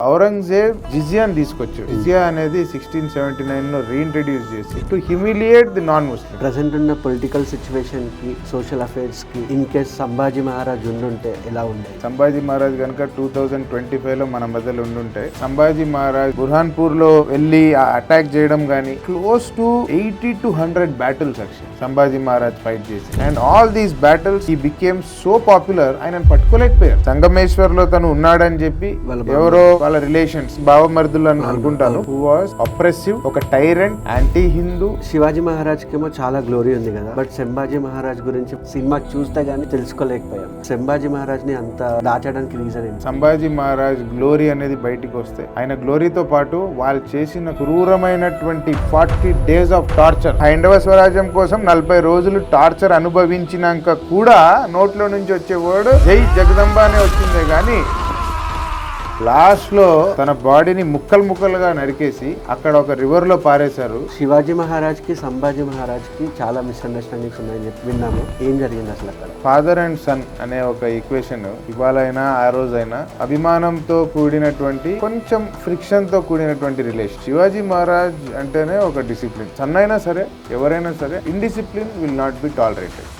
ఔరంగజేబ్ జిజియాని తీసుకొచ్చాడు. జిజియా అనేది 1679 లో రీఇంట్రడ్యూస్ చేసి to humiliate the non Muslim. Present ఉన్న పొలిటికల్ సిచ్యువేషన్ కి, సోషల్ అఫైర్స్ కి ఇన్ కేస్ సంభాజీ మహారాజ్ ఉండుంటే ఎలా ఉండేది? సంభాజీ మహారాజ్ కనుక 2025 లో మన మధ్యలో ఉండుంటే, సంభాజీ మహారాజ్ బుర్హాన్పూర్ లో వెళ్ళి అటాక్ చేయడం గానీ, close to 80 to 100 battles actually Sambhaji Maharaj fight చేసి, and all these battles he became so popular, ఆయన పట్టుకోలేకపోయారు. సంగమేశ్వర్ లో తను ఉన్నాడని చెప్పి ఎవరో వాళ్ళ రిలేషన్స్ బావమర్దులు అని అనుకుంటాను, హూ వాస్ అప్రెసివ్, ఒక టైరెంట్, యాంటీ హిందూ. శివాజీ మహారాజ్ కేమో చాలా గ్లోరీ ఉంది కదా, బట్ సంభాజీ మహారాజ్ గురించి సినిమా చూస్తే గానీ తెలుసుకోలేకపోయాం. సంభాజీ మహారాజ్ ని అంత దాచడానికి రీజన్ ఏంటి? సంభాజీ మహారాజ్ గ్లోరీ అనేది బయటికి వస్తే, ఆయన గ్లోరీతో పాటు వాళ్ళు చేసిన క్రూరమైనటువంటి 40 days ఆఫ్ టార్చర్, హైందవ స్వరాజ్యం కోసం 40 రోజులు టార్చర్ అనుభవించినాక కూడా నోట్లో నుంచి వచ్చే వర్డ్ జై జగదంబ అనే వచ్చిందే గానీ, లాస్ట్ లో తన బాడీని ముక్కలు ముక్కలుగా నరికేసి అక్కడ ఒక రివర్ లో పారేశారు. శివాజీ మహారాజ్ కి సంభాజీ మహారాజ్ కి చాలా మిస్అండర్స్టాండింగ్స్ ఉన్నాయని చెప్పి విన్నాము. ఏం జరిగింది అసలు అక్కడ? ఫాదర్ అండ్ సన్ అనే ఒక ఈక్వేషన్ ఇవాళైనా ఆ రోజైనా అభిమానంతో కూడినటువంటి, కొంచెం ఫ్రిక్షన్ తో కూడినటువంటి రిలేషన్. శివాజీ మహారాజ్ అంటేనే ఒక డిసిప్లిన్. సన్ అయినా సరే, ఎవరైనా సరే, indiscipline will not be tolerated.